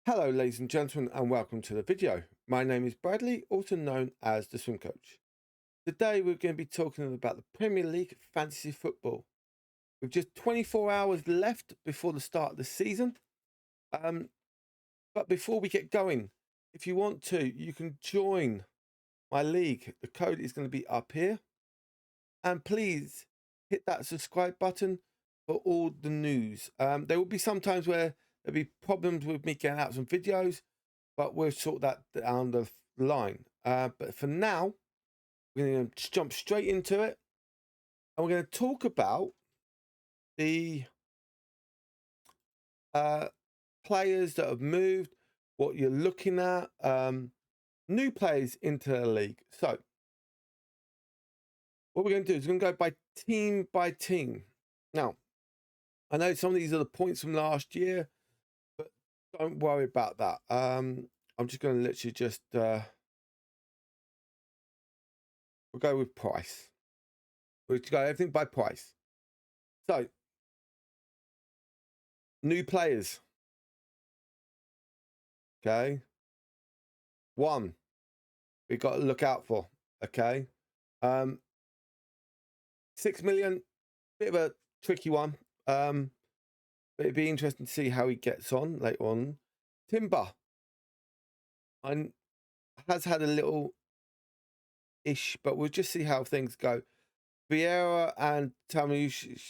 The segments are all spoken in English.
Hello ladies and gentlemen and welcome to the video. My name is Bradley, also known as the Swim Coach. Today we're going to be talking about the Premier League fantasy football. With just 24 hours left before the start of the season. But before we get going, if you want to, you can join my league. The code is going to be up here. And please hit that subscribe button for all the news. There will be some times where there'll be problems with me getting out some videos, but we'll sort that down the line. But for now, we're going to jump straight into it. And we're going to talk about the players that have moved, what you're looking at, new players into the league. So what we're going to do is we're going to go by team. Now, I know some of these are the points from last year, but don't worry about that. I'm just going to literally just we'll go with price. We'll go everything by price. So new players. Okay. One we got to look out for. Okay. 6 million, bit of a tricky one. But it'd be interesting to see how he gets on later on. Timber and has had a little ish, but we'll just see how things go. Vieira and Tomiyasu,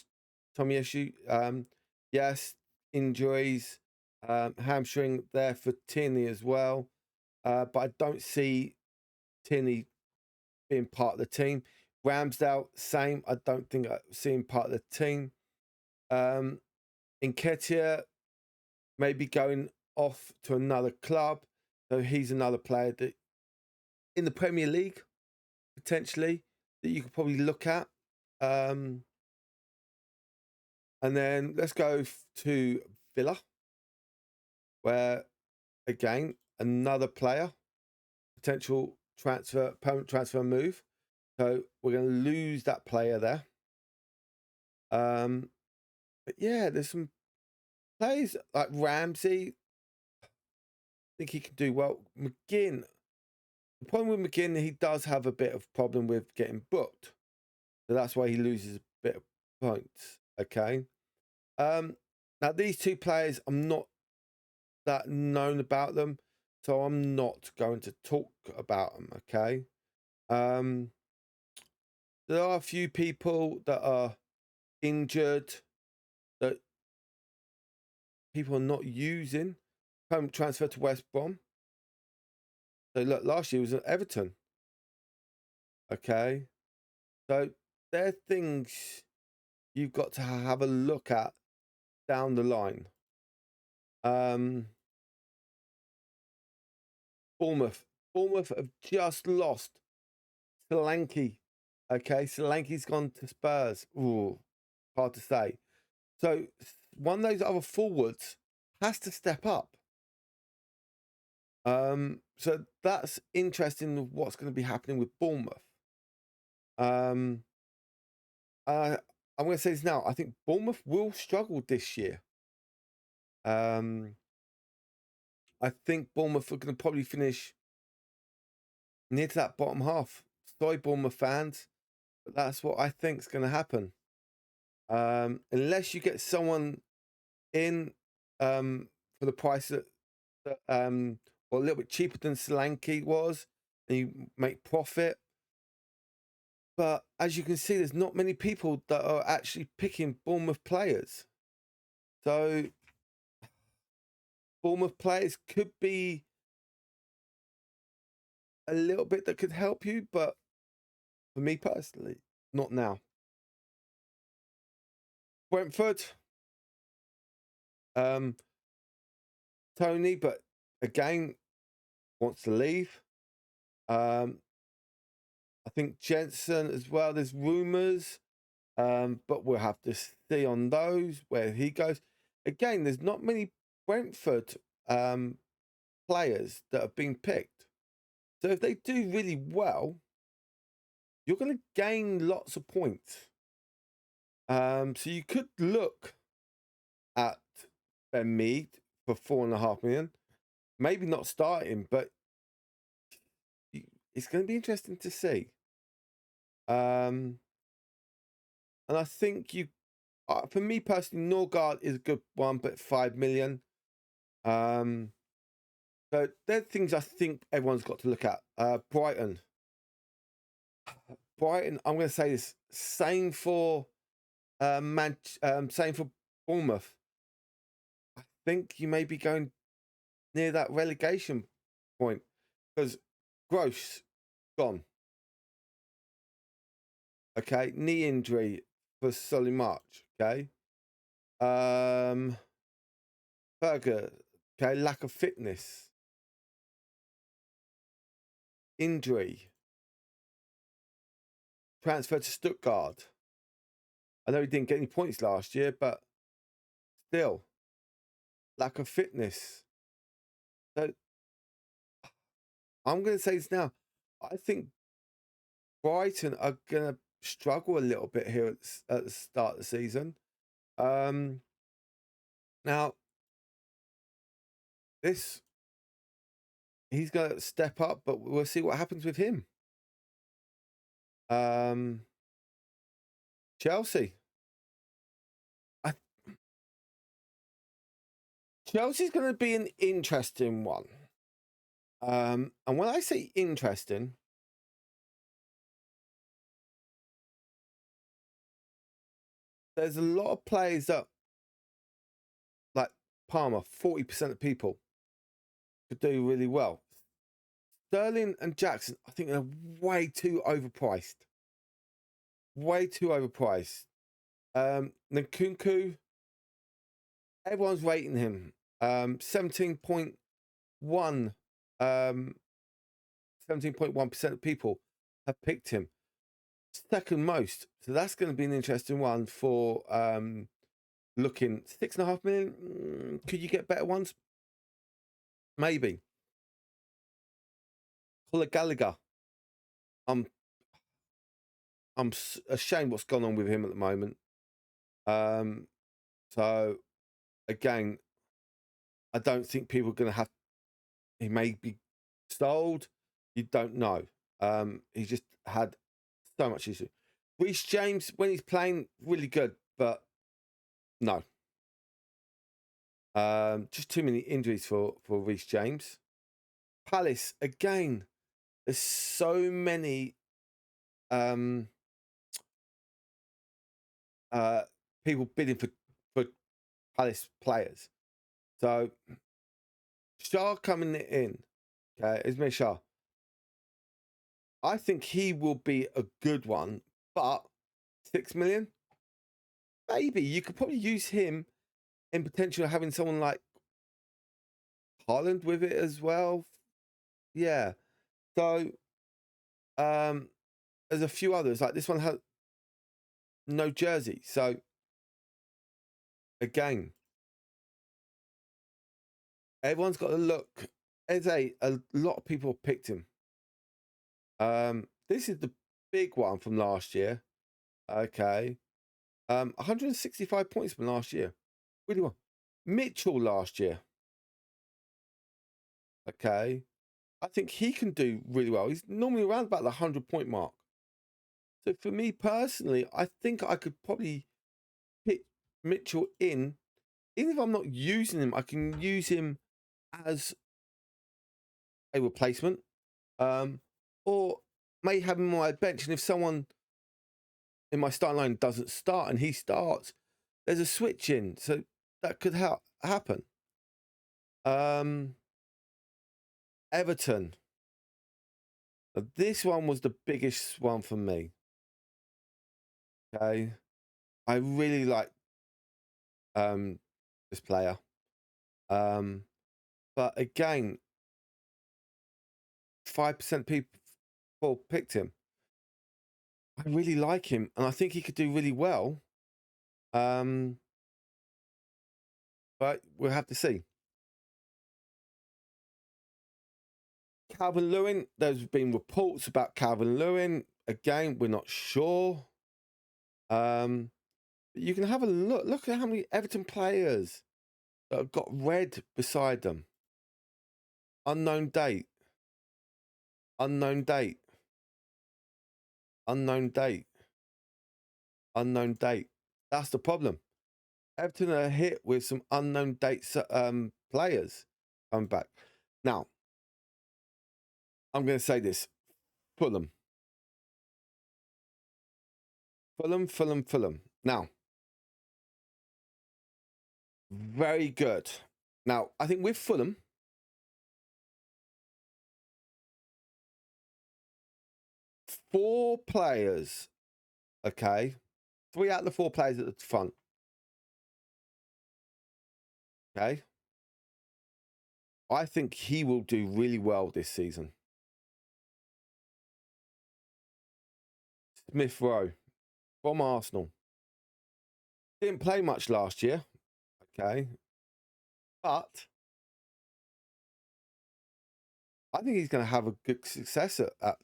yes, injuries, hamstring there for Tierney as well. But I don't see Tierney being part of the team. Ramsdale, same. I don't think I see him part of the team. Nketiah maybe going off to another club. So he's another player that in the Premier League, potentially, that you could probably look at. And then let's go to Villa, where, again, another player, potential transfer, permanent transfer move. So we're going to lose that player there. But yeah, there's some players like Ramsey. I think he can do well. McGinn. The problem with McGinn, he does have a bit of problem with getting booked. So that's why he loses a bit of points. Okay. Now these two players, I'm not that known about them, so I'm not going to talk about them. Okay. There are a few people that are injured that people are not using. Transfer to West Brom. So look, last year was at Everton. Okay. So they're things you've got to have a look at down the line. Bournemouth. Bournemouth have just lost Solanke. Okay, Solanke's gone to Spurs. Ooh, hard to say. So one of those other forwards has to step up. So that's interesting what's going to be happening with Bournemouth. I'm going to say this now. I think Bournemouth will struggle this year. I think Bournemouth are going to probably finish near to that bottom half. Sorry, Bournemouth fans, but that's what I think is going to happen. Unless you get someone in for the price that or a little bit cheaper than Solanke was, and you make profit. But as you can see, there's not many people that are actually picking Bournemouth players. So Bournemouth players could be a little bit that could help you, but for me personally, not now. Brentford, Tony, but again, wants to leave. I think Jensen as well. There's rumours, but we'll have to see on those where he goes. Again, there's not many Brentford players that have been picked. So if they do really well, you're going to gain lots of points. So you could look at Ben Mead for 4.5 million. maybe not starting, but it's going to be interesting to see. And I think for me personally, Norgard is a good one, but 5 million. So they're things I think everyone's got to look at. Brighton, I'm going to say this. Same for same for Bournemouth. I think you may be going near that relegation point because Gross gone. Okay, knee injury for Solly March. Okay, Berger. Okay, lack of fitness, injury, transfer to Stuttgart. I know he didn't get any points last year, but still, lack of fitness. So I'm going to say this now. I think Brighton are going to struggle a little bit here at the start of the season. Now, he's going to step up, but we'll see what happens with him. Chelsea. Chelsea's going to be an interesting one. And when I say interesting, there's a lot of players that, like Palmer, 40% of people could do really well. Sterling and Jackson, I think they're way too overpriced. Way too overpriced. Nkunku, everyone's rating him. 17.1%. 17.1% of people have picked him. Second most. So that's going to be an interesting one for looking. 6.5 million. Could you get better ones? Maybe. Conor Gallagher. I'm ashamed what's gone on with him at the moment. So again, I don't think people are going to have. He may be sold. You don't know. He just had so much issue. Reece James, when he's playing, really good, but no. Just too many injuries for Reece James. Palace, again, there's so many people bidding for Palace players. So Shah coming in, okay, Ismail Shah. I think he will be a good one, but 6 million, maybe you could probably use him in potential having someone like Haaland with it as well. Yeah. So there's a few others, like this one has no jersey. So again, everyone's got to look. A lot of people picked him. This is the big one from last year. Okay. 165 points from last year. Really well. Mitchell last year. Okay. I think he can do really well. He's normally around about the 100-point mark. So for me personally, I think I could probably pick Mitchell in. Even if I'm not using him, I can use him as a replacement. Or may have him on my bench. And if someone in my starting line doesn't start and he starts, there's a switch in. So that could happen. Everton. This one was the biggest one for me. Okay. I really like this player. But again, 5% people picked him. I really like him, and I think he could do really well. But we'll have to see. Calvin Lewin, there's been reports about Calvin Lewin. Again, we're not sure. You can have a look. Look at how many Everton players that have got red beside them. Unknown date. Unknown date. Unknown date. Unknown date. That's the problem. Everton are hit with some unknown dates players coming back. Now, I'm going to say this. Fulham. Fulham. Now, very good. Now, I think with Fulham, four players, okay? 3 out of the 4 players at the front. Okay. I think he will do really well this season. Smith Rowe from Arsenal. Didn't play much last year. Okay. But I think he's going to have a good success at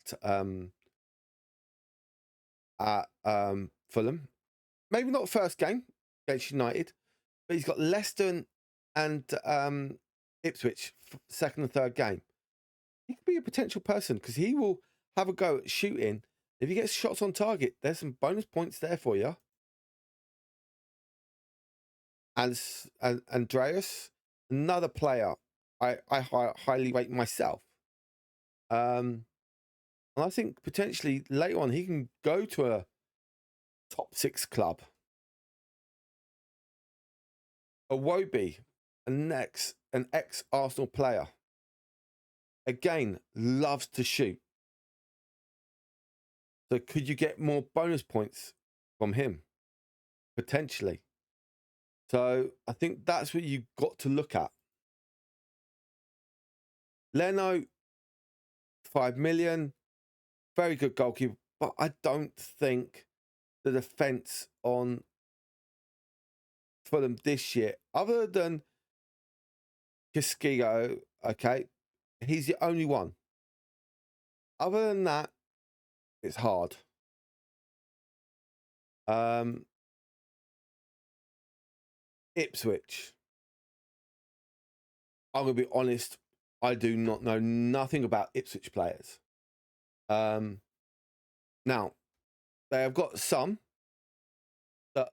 Fulham. Maybe not first game against United, but he's got Leicester and Ipswich second and third game. He could be a potential person because he will have a go at shooting. If he gets shots on target, there's some bonus points there for you. And Andreas, another player I highly rate myself. And I think potentially later on he can go to a top 6 club. Iwobi, an ex-Arsenal player. Again, loves to shoot. So could you get more bonus points from him? Potentially. So I think that's what you've got to look at. Leno, 5 million. Very good goalkeeper. But I don't think the defence on Fulham this year, other than Castillo, okay, he's the only one. Other than that, it's hard. Ipswich. I'm going to be honest, I do not know nothing about Ipswich players. Now, they have got some that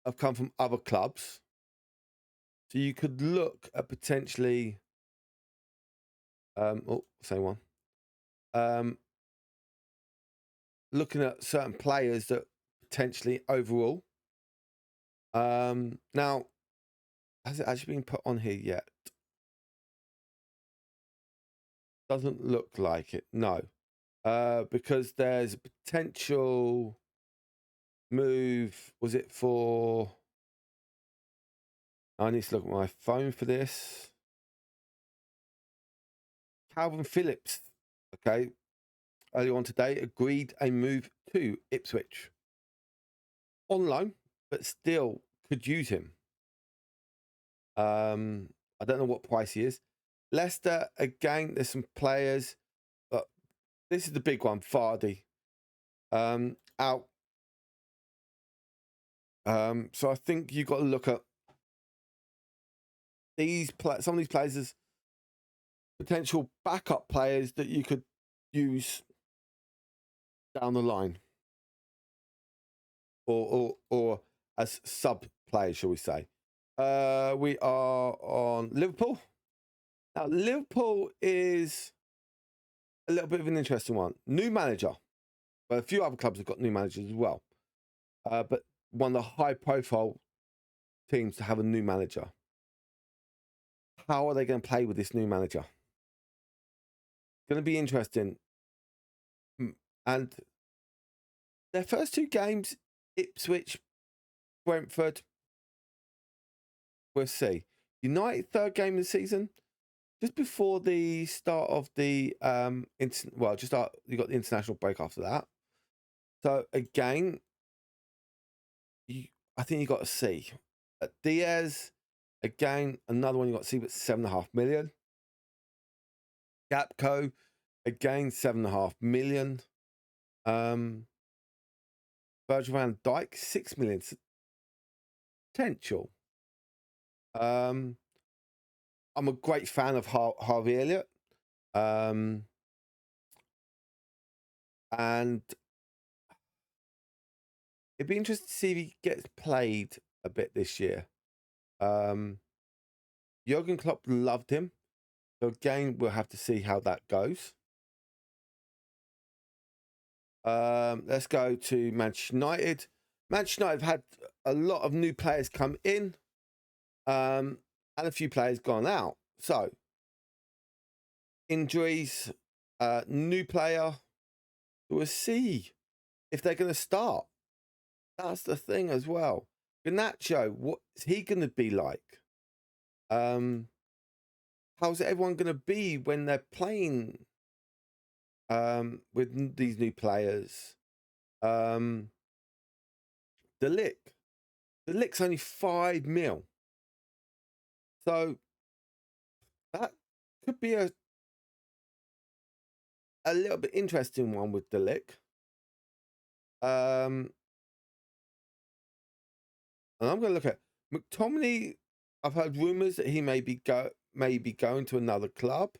have come from other clubs. So you could look at potentially... same one. Looking at certain players that potentially overall. Now, has it actually been put on here yet? Doesn't look like it, no. Because there's a potential move. Was it for... I need to look at my phone for this. Calvin Phillips, okay, earlier on today, agreed a move to Ipswich. On loan, but still could use him. I don't know what price he is. Leicester, again, there's some players, but this is the big one, Vardy. Out. So I think you've got to look at some of these players as potential backup players that you could use down the line, or as sub players, shall we say? We are on Liverpool. Now, Liverpool is a little bit of an interesting one. New manager. But a few other clubs have got new managers as well. But one of the high-profile teams to have a new manager. How are they going to play with this new manager? It's going to be interesting. And their first 2 games, Ipswich, Brentford, we'll see. United, 3rd game of the season, just before the start of the you got the international break after that. So again, I think you got to see. Diaz, again, another one you got to see, but 7.5 million. Gapco, again, 7.5 million. Virgil van Dijk, 6 million. Potential. I'm a great fan of Harvey Elliott. And it'd be interesting to see if he gets played a bit this year. Jurgen Klopp loved him. So again, we'll have to see how that goes. Let's go to Manchester United. Manchester United have had a lot of new players come in, and a few players gone out. So injuries, new player. We'll see if they're going to start. That's the thing as well. Garnacho, what's he going to be like? How's everyone going to be when they're playing with these new players? The Lick's only 5 mil. So that could be a little bit interesting one with the Lick. And I'm going to look at McTominay. I've heard rumours that he may be going to another club.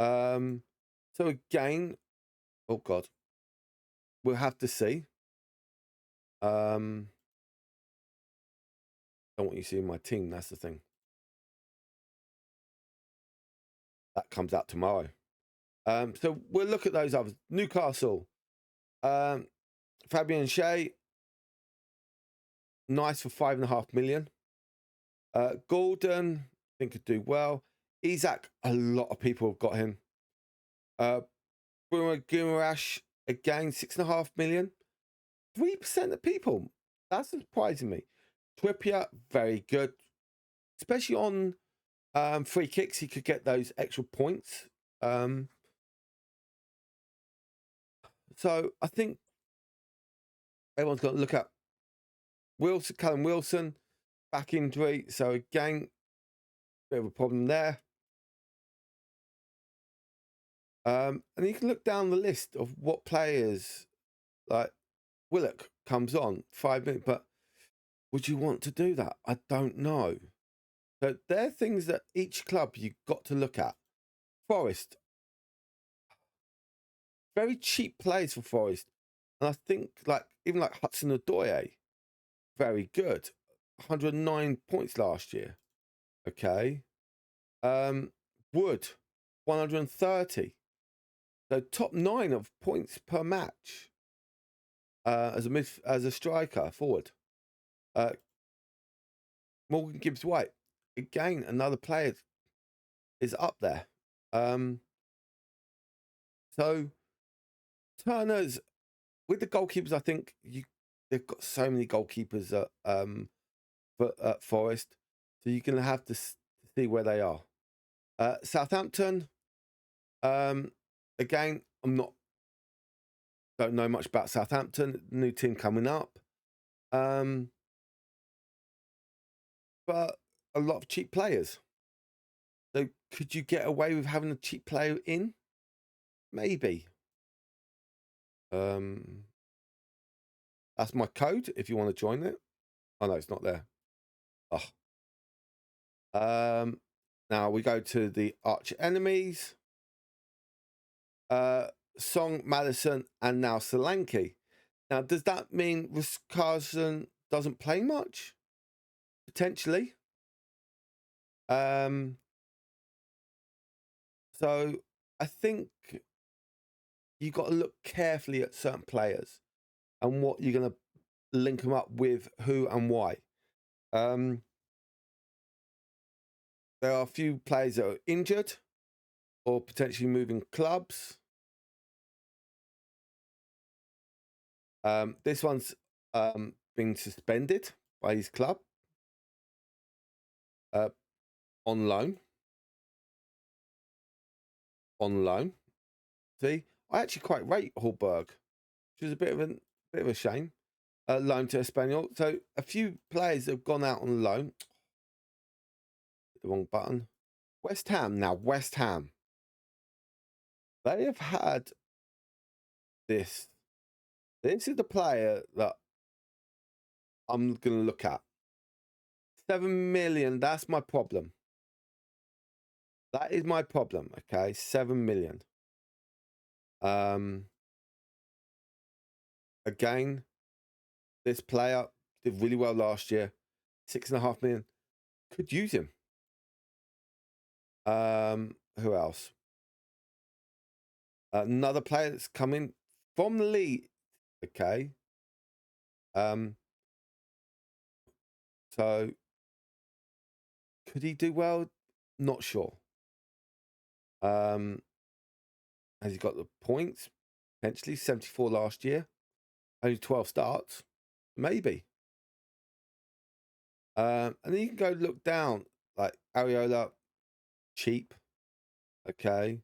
So again, oh God, we'll have to see. Don't want you seeing my team. That's the thing. That comes out tomorrow. So we'll look at those others. Newcastle, Fabian Shea, nice for 5.5 million. Gordon, I think could do well. Isak, a lot of people have got him. Bruno Guimaraes, again, 6.5 million. 3% of people. That's surprising me. Trippier, very good. Especially on free kicks, he could get those extra points. So I think everyone's got to look at Callum Wilson, back injury. So again, bit of a problem there. And you can look down the list of what players, like Willock comes on 5 minutes, but would you want to do that? I don't know. So they're things that each club you've got to look at. Forest, very cheap players for Forest. And I think even like Hudson-Odoi, very good. 109 points last year. Okay. Wood, 130. So top 9 of points per match as a striker forward. Morgan Gibbs-White, again, another player is up there. So Turner's with the goalkeepers. I think they've got so many goalkeepers at Forest, so you're going to have to see where they are. Southampton, again, don't know much about Southampton. New team coming up, but a lot of cheap players. So could you get away with having a cheap player in? Maybe. That's my code if you want to join it. Oh no, it's not there. Oh. Now we go to the arch enemies. Song, Madison, and now Solanke. Now, does that mean Carson doesn't play much? Potentially. So I think you got to look carefully at certain players and what you're going to link them up with, who and why. There are a few players that are injured or potentially moving clubs. This one's been suspended by his club on loan. See, I actually quite rate Hallberg, which is a bit of a shame. Loan to Espanyol. So a few players have gone out on loan. The wrong button. West Ham. Now West Ham. They have had this. This is the player that I'm going to look at. 7 million. That's my problem. That is my problem. Okay, 7 million. Again, this player did really well last year. 6.5 million. Could use him. Who else? Another player that's coming from the league. Okay. So could he do well? Not sure. Has he got the points? Potentially 74 last year. Only 12 starts. Maybe. And then you can go look down, like Areola, cheap. Okay.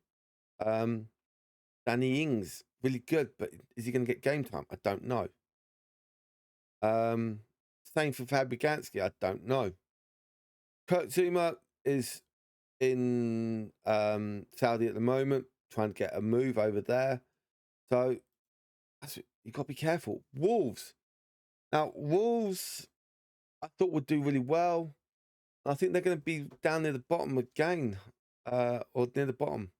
Danny Ings, really good, but is he going to get game time? I don't know. Same for Fabianski, I don't know. Kurt Zuma is in Saudi at the moment, trying to get a move over there. So you've got to be careful. Wolves. Now, Wolves, I thought would do really well. I think they're going to be down near the bottom again, or near the bottom.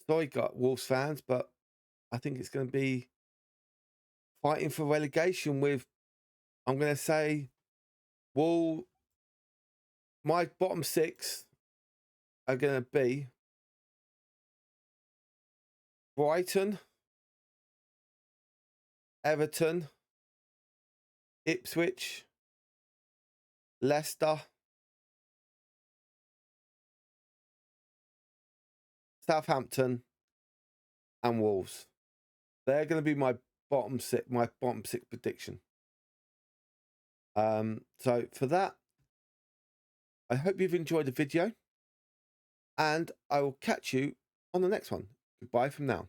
Sorry, got Wolves fans, but I think it's going to be fighting for relegation with, I'm going to say, my bottom 6 are going to be Brighton, Everton, Ipswich, Leicester, Southampton, and Wolves. They're going to be my bottom 6. My bottom 6 prediction. So for that, I hope you've enjoyed the video, and I will catch you on the next one. Goodbye from now.